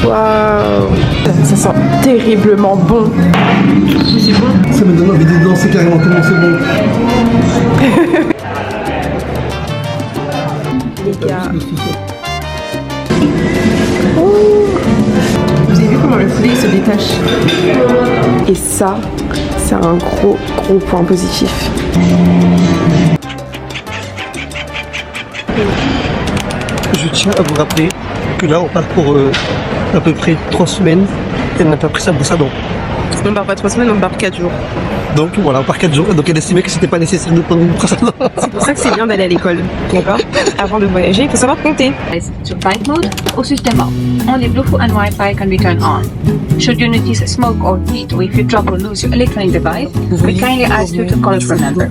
Waouh, ça sent terriblement bon. C'est bon. Ça me donne envie de danser carrément tellement c'est bon. Les gars. Oh. Vous avez vu comment le poulet se détache? Et ça, c'est un gros point positif. Je tiens à vous rappeler que là on part pour à peu près 3 semaines et elle n'a pas pris sa brosse à dents. On part pas 3 semaines, on part 4 jours. Donc voilà, on part 4 jours, donc elle estimait que c'était pas nécessaire de prendre une brosse à dents. C'est pour ça que c'est bien d'aller à l'école, d'accord? Avant de voyager, il faut savoir compter. To flight mode or system up. Only Bluetooth and Wi-Fi can be turned on. Should you notice smoke or heat, or if you drop or lose your electronic device, we kindly ask you to call us remember.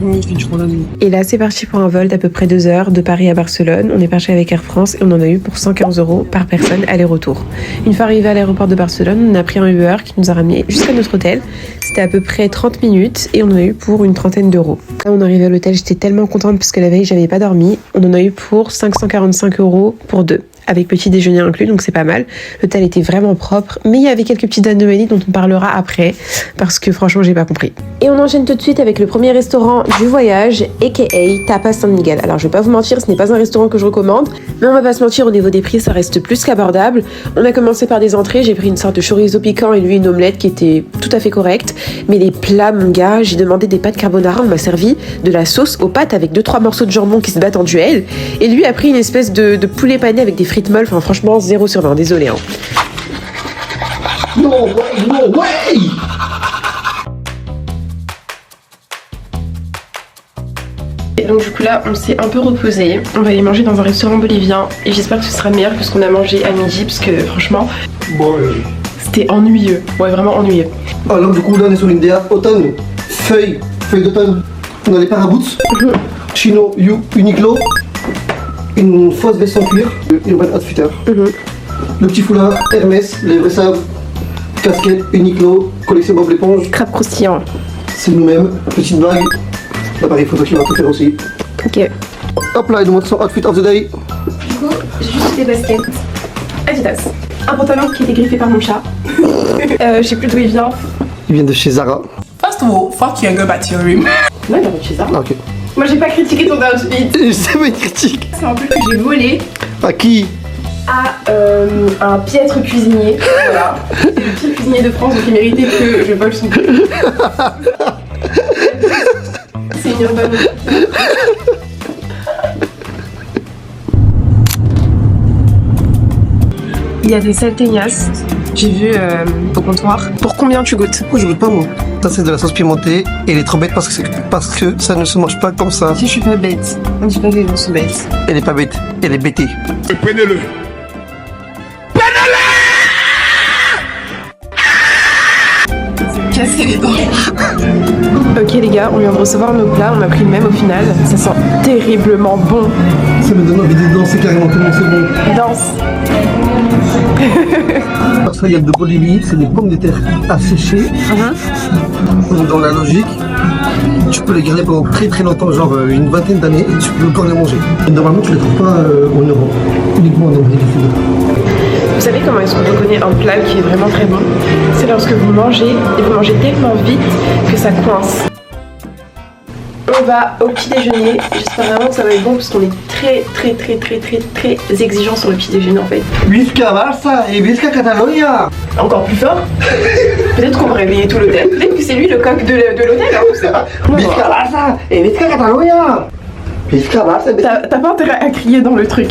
Et là, c'est parti pour un vol d'à peu près 2 heures de Paris à Barcelone. On est parti avec Air France et on en a eu pour 115 € par personne aller-retour. Une fois arrivé à l'aéroport de Barcelone, on a pris un Uber qui nous a ramené jusqu'à notre hôtel. C'était à peu près 30 minutes et on en a eu pour une trentaine d'euros. Là, on est arrivé à l'hôtel, j'étais tellement contente parce que la veille, j'avais pas dormi. On en a eu pour 545 € pour 2. Avec petit déjeuner inclus, donc c'est pas mal. L'hôtel était vraiment propre, mais il y avait quelques petites anomalies dont on parlera après, parce que franchement, j'ai pas compris. Et on enchaîne tout de suite avec le premier restaurant du voyage, aka Tapas San Miguel. Alors je vais pas vous mentir, ce n'est pas un restaurant que je recommande, mais on va pas se mentir, au niveau des prix, ça reste plus qu'abordable. On a commencé par des entrées, j'ai pris une sorte de chorizo piquant et lui une omelette qui était tout à fait correcte. Mais les plats, mon gars, j'ai demandé des pâtes carbonara, on m'a servi de la sauce aux pâtes avec 2-3 morceaux de jambon qui se battent en duel. Et lui a pris une espèce de poulet pané avec des frites molles, enfin franchement 0 sur 20, désolé hein. No way, no way! Et donc du coup là on s'est un peu reposé, on va aller manger dans un restaurant bolivien et j'espère que ce sera meilleur que ce qu'on a mangé à midi parce que franchement c'était ennuyeux, ouais vraiment ennuyeux. Alors du coup là on est sur une DA automne, feuille d'automne, on a les paraboots, Chino, You, Uniqlo, une fausse veste en cuir, Urban Outfitter, le petit foulard, Hermès, les vrais sabres, casquette, Uniqlo, collection Bob l'éponge, Crabe croustillant. c'est nous-mêmes, petite bague, l'appareil photo qui va tout faire aussi. Ok. Hop là, il nous montre son outfit of the day. Du coup j'ai juste des baskets Adidas, un pantalon qui était griffé par mon chat. Je sais plus d'où il vient. Il vient de chez Zara. First of all, fuck you and go back to your room. Ouais, il vient de chez ça. Ah, ok. Moi j'ai pas critiqué ton outfit. C'est pas une critique. C'est un peu que j'ai volé À qui? à un piètre cuisinier. Voilà. C'est le pire cuisinier de France, donc il méritait que je vole son prix. C'est une urbaine. Il y a des salteñas, j'ai vu au comptoir. Pour combien tu goûtes? Moi je goûte pas moi. Ça c'est de la sauce pimentée et elle est trop bête parce que ça ne se mange pas comme ça. Si je suis pas bête, on dit pas que les gens sont bêtes. Elle est pas bête, elle est bêtée. Prenez-le. Casser les dents. Ok les gars, on vient de recevoir nos plats, on a pris le même au final. Ça sent terriblement bon. Ça me donne envie de danser carrément tellement c'est bon. Danse. Ça il y a de Bolivie, c'est des pommes de terre asséchées. Donc dans la logique, tu peux les garder pendant très très longtemps, genre une vingtaine d'années et tu peux encore les manger. Et normalement tu les trouves pas en Europe, uniquement en Amérique du Sud. Vous savez comment est-ce qu'on reconnaît un plat qui est vraiment très bon? C'est lorsque vous mangez et vous mangez tellement vite que ça coince. On va au petit déjeuner, j'espère vraiment que ça va être bon parce qu'on est très exigeant sur le petit déjeuner en fait. Visca Barça et Visca Catalonia. Encore plus fort. Peut-être qu'on va réveiller tout l'hôtel, peut-être que c'est lui le coq de l'hôtel, hein, on sait pas. Visca Barça et Visca Catalonia. Visca Barça. T'as pas intérêt à crier dans le truc.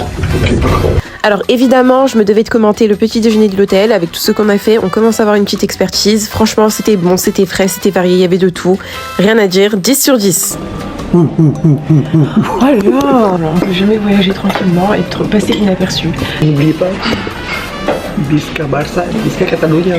Alors évidemment, je me devais de commenter le petit déjeuner de l'hôtel avec tout ce qu'on a fait. On commence à avoir une petite expertise. Franchement, c'était bon, c'était frais, c'était varié, il y avait de tout. Rien à dire, 10 sur 10. Oh là là, on peut jamais voyager tranquillement et passer inaperçu. N'oubliez pas, Visca Barça et Visca Catalonia.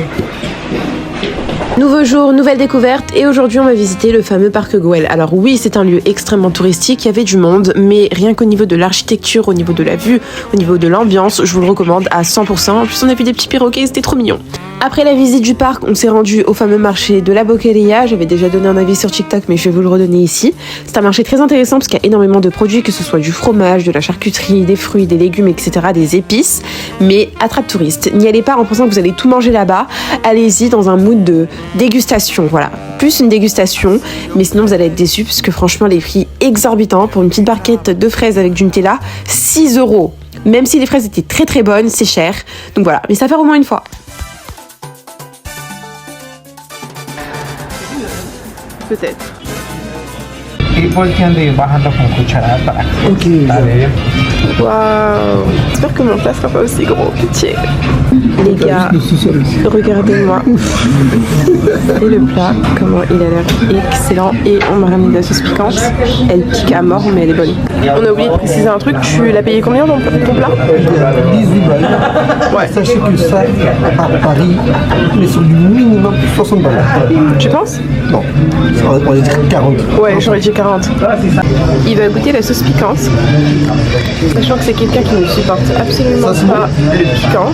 Nouveau jour, nouvelle découverte et aujourd'hui on va visiter le fameux parc Güell. Alors oui, c'est un lieu extrêmement touristique, il y avait du monde, mais rien qu'au niveau de l'architecture, au niveau de la vue, au niveau de l'ambiance, je vous le recommande à 100%. En plus on a vu des petits perroquets, c'était trop mignon. Après la visite du parc, on s'est rendu au fameux marché de la Boqueria. J'avais déjà donné un avis sur TikTok, mais je vais vous le redonner ici. C'est un marché très intéressant parce qu'il y a énormément de produits, que ce soit du fromage, de la charcuterie, des fruits, des légumes, etc., des épices. Mais attrape touriste. N'y allez pas en pensant que vous allez tout manger là-bas. Allez-y dans un mood de dégustation, voilà. Plus une dégustation, mais sinon vous allez être déçus parce que franchement les prix exorbitants pour une petite barquette de fraises avec du Nutella, 6 €. Même si les fraises étaient très très bonnes, c'est cher. Donc voilà, mais ça fait au moins une fois. Peut-être. Ok. Waouh. J'espère que mon plat sera pas aussi gros, pitié. Les gars, regardez-moi. Et le plat, comment il a l'air excellent. Et on m'a ramené de la sauce piquante. Elle pique à mort, mais elle est bonne. On a oublié de préciser un truc. Tu l'as payé combien ton plat? 18 balles. Ouais. Sachez que ça, à Paris, mais sur du minimum 60 balles. Tu penses? Non, ça aurait dire 40. Ouais, j'aurais dit 40. Il va goûter la sauce piquante. Sachant que c'est quelqu'un qui ne supporte absolument pas le piquant.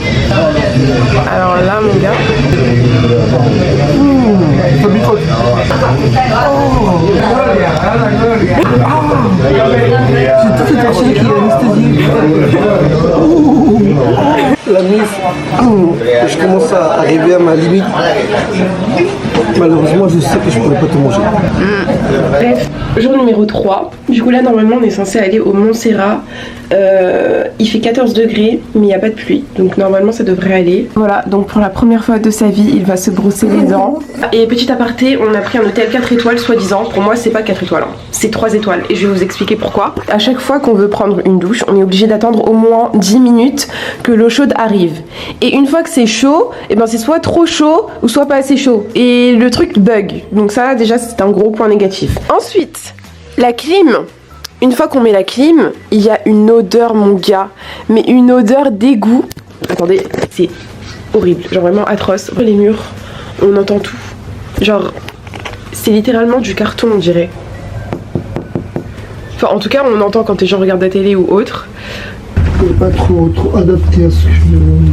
Alors là, mon gars. Ça bicote. C'est tout cet argent qui est anesthésié. La mise, je commence à arriver à ma limite. Malheureusement, je sais que je ne pourrais pas tout manger. Bref, jour numéro 3. Du coup là normalement on est censé aller au Montserrat. Il fait 14 degrés mais il n'y a pas de pluie. Donc normalement ça devrait aller. Voilà, donc pour la première fois de sa vie il va se brosser les dents. Et petit aparté, on a pris un hôtel 4 étoiles soi-disant. Pour moi c'est pas 4 étoiles, hein. C'est 3 étoiles. Et je vais vous expliquer pourquoi. À chaque fois qu'on veut prendre une douche, on est obligé d'attendre au moins 10 minutes que l'eau chaude arrive. Et une fois que c'est chaud, et ben c'est soit trop chaud ou soit pas assez chaud. Et le truc bug. Donc ça déjà c'est un gros point négatif. Ensuite, la clim. Une fois qu'on met la clim, il y a une odeur, mon gars. Mais une odeur d'égout. Attendez, c'est horrible. Genre vraiment atroce. Les murs, on entend tout. Genre, c'est littéralement du carton, on dirait. Enfin, en tout cas, on entend quand les gens regardent la télé ou autre. Pas trop adapté à ce que je veux.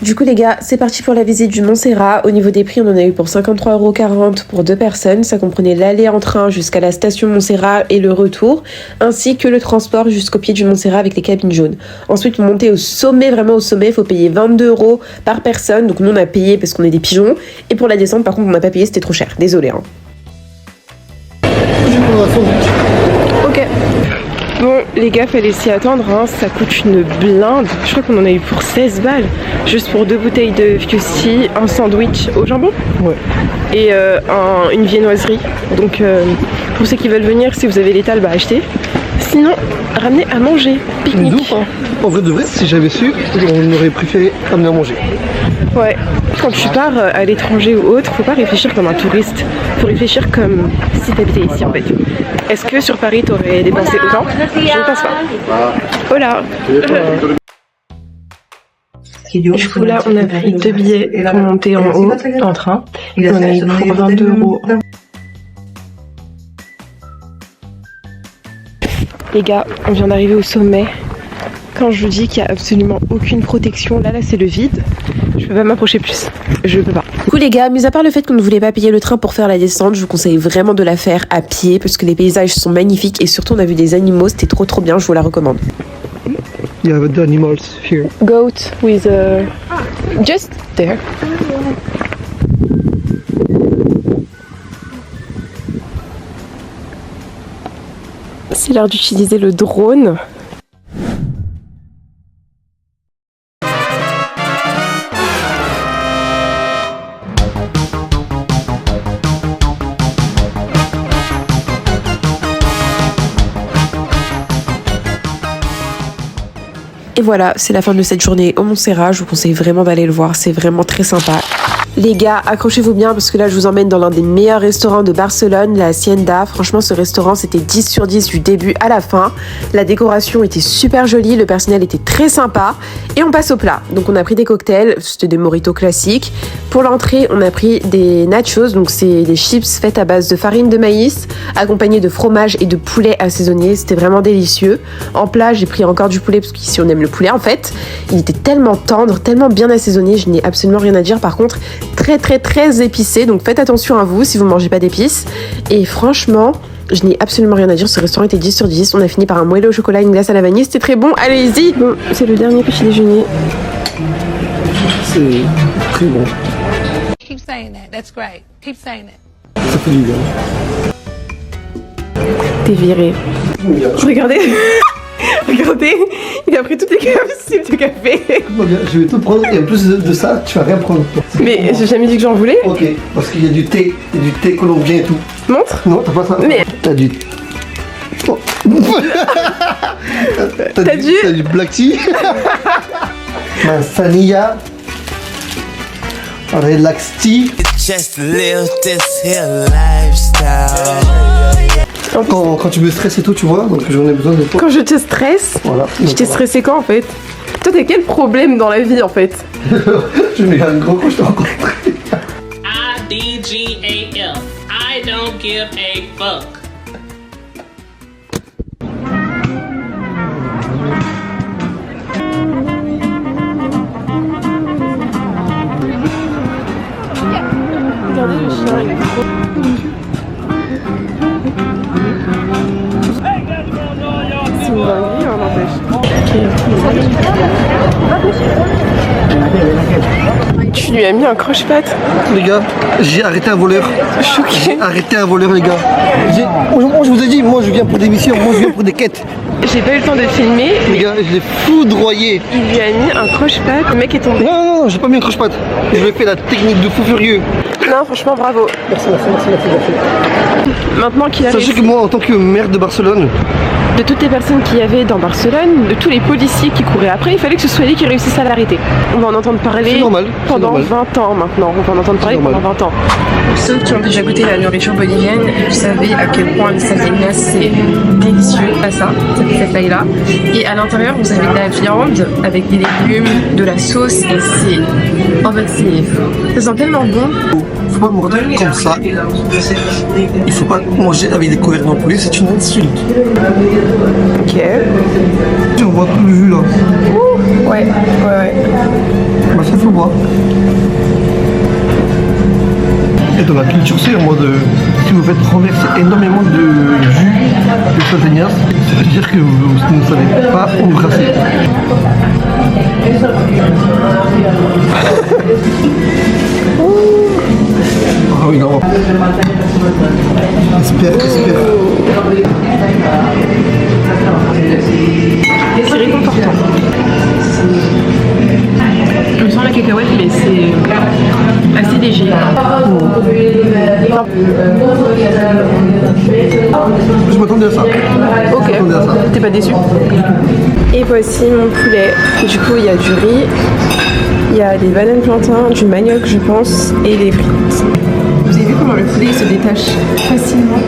Du coup les gars, c'est parti pour la visite du Montserrat. Au niveau des prix, on en a eu pour 53,40 € pour 2 personnes. Ça comprenait l'aller en train jusqu'à la station Montserrat et le retour, ainsi que le transport jusqu'au pied du Montserrat avec les cabines jaunes. Ensuite, pour monter au sommet, vraiment au sommet, il faut payer 22 € par personne. Donc nous on a payé parce qu'on est des pigeons. Et pour la descente, par contre, on n'a pas payé, c'était trop cher. Désolé. Hein. Ok. Bon les gars, fallait s'y attendre, hein. Ça coûte une blinde. Je crois qu'on en a eu pour 16 balles. Juste pour 2 bouteilles de Fiusti, un sandwich au jambon. Ouais. Et une viennoiserie. Donc pour ceux qui veulent venir, si vous avez l'étal, bah achetez. Sinon, ramenez à manger. Pique-nique. En vrai de vrai, si j'avais su, on aurait préféré amener à manger. Ouais. Quand tu pars à l'étranger ou autre, faut pas réfléchir comme un touriste. Faut réfléchir comme si t'habitais ici en fait. Est-ce que sur Paris t'aurais dépensé autant? Je ne pense pas. Hola. Du coup là on a pris 2 billets pour monter en haut en train. On a eu pour 22 €. Les gars, on vient d'arriver au sommet. Quand je vous dis qu'il n'y a absolument aucune protection, là c'est le vide. Je peux pas m'approcher plus. Je peux pas. Du coup les gars, mis à part le fait qu'on ne voulait pas payer le train pour faire la descente, je vous conseille vraiment de la faire à pied parce que les paysages sont magnifiques et surtout on a vu des animaux, c'était trop bien, je vous la recommande. Il y a the animals here. Goat with just there. C'est l'heure d'utiliser le drone. Et voilà, c'est la fin de cette journée au Montserrat. Je vous conseille vraiment d'aller le voir, c'est vraiment très sympa. Les gars, accrochez-vous bien parce que là, je vous emmène dans l'un des meilleurs restaurants de Barcelone, la Hacienda. Franchement, ce restaurant, c'était 10 sur 10 du début à la fin. La décoration était super jolie, le personnel était très sympa. Et on passe au plat. Donc, on a pris des cocktails, c'était des mojitos classiques. Pour l'entrée, on a pris des nachos, donc c'est des chips faites à base de farine de maïs, accompagnées de fromage et de poulet assaisonné. C'était vraiment délicieux. En plat, j'ai pris encore du poulet parce qu'ici, on aime Le poulet, en fait, il était tellement tendre, tellement bien assaisonné, je n'ai absolument rien à dire. Par contre, très très très épicé, donc faites attention à vous si vous ne mangez pas d'épices. Et franchement, je n'ai absolument rien à dire, ce restaurant était 10 sur 10. On a fini par un moelleux au chocolat, une glace à la vanille, c'était très bon, allez-y. Bon, c'est le dernier petit déjeuner. C'est très bon. Keep saying that. That's great. Keep saying it. Ça fait du bien. T'es viré. Regardez. Regardez, il a pris toutes les capsules de café. Je vais tout prendre et en plus de ça, tu vas rien prendre. Mais j'ai jamais dit que j'en voulais. Ok, parce qu'il y a du thé colombien et tout. Montre. Non, t'as pas ça. Mais t'as du... Oh. T'as du black tea. Manzanilla. Relax tea. Just live this here lifestyle. Quand tu me stresses et tout, tu vois, donc j'en ai besoin de toi. Quand je te stresse, Voilà. je t'ai stressé quand en fait? Toi t'as quel problème dans la vie en fait? Je mets un gros quand je t'ai rencontré. IDGAF. I don't give a fuck. Regardez le chien, il est trop... C'est une dinguerie, hein, n'empêche. Tu lui as mis un croche-patte. Les gars, j'ai arrêté un voleur. Choqué. J'ai arrêté un voleur, les gars. Moi, je vous ai dit, moi, je viens pour des missions, moi, je viens pour des quêtes. J'ai pas eu le temps de filmer. Les gars, je l'ai foudroyé. Il lui a mis un croche-patte. Le mec est tombé. Non, j'ai pas mis un croche-patte. Je lui ai fait la technique de fou furieux. Non, franchement, bravo. Merci. Maintenant qu'il a Sachez réussi, que moi, en tant que maire de Barcelone, de toutes les personnes qu'il y avait dans Barcelone, de tous les policiers qui couraient après, il fallait que ce soit lui qui réussisse à l'arrêter. On va en entendre parler C'est normal, pendant c'est normal. 20 ans maintenant. On va en entendre parler pendant 20 ans. Pour ceux qui ont déjà goûté la nourriture bolivienne, vous savez à quel point le salteñas c'est délicieux. Pas ça, cette taille-là. Et à l'intérieur, vous avez de la viande avec des légumes, de la sauce et c'est... En fait, ça sent tellement bon. faut pas manger comme ça. Il faut pas manger avec des couverts non plus, c'est une insulte. Ok. On voit tout le jus là. Ouais. Bah ça faut boire. Et dans la culture c'est en mode si vous faites renverser énormément de jus de salteñas, ça veut dire que vous ne savez pas embrasser. Ah oui, non. Espère. C'est réconfortant. On sent la cacahuète, mais c'est assez léger. Je m'attendais à ça. Ok, t'es pas déçu. Et voici mon poulet. Du coup, il y a du riz, il y a des bananes plantains, du manioc, je pense, et des frites. Vous avez vu comment le poulet se détache facilement?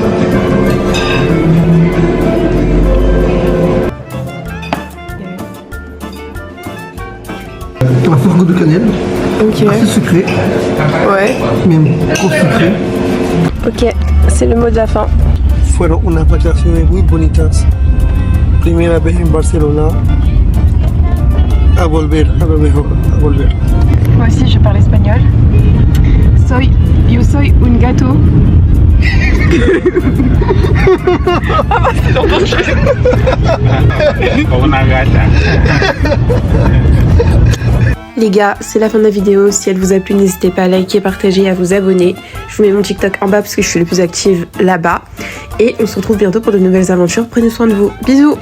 On va faire un goût de cannelle. Ok. Assez sucré. Ouais. Même trop sucré. Ok, c'est le mot de la fin. Fueron unas vacaciones muy bonitas. Primera vez en Barcelona. A volver, a lo mejor, a volver. Moi aussi, je parle espagnol. Yo soy un gato. Ah bah c'est longtemps que je... Les gars, c'est la fin de la vidéo. Si elle vous a plu, n'hésitez pas à liker, partager et à vous abonner. Je vous mets mon TikTok en bas parce que je suis le plus active là-bas. Et on se retrouve bientôt pour de nouvelles aventures. Prenez soin de vous. Bisous!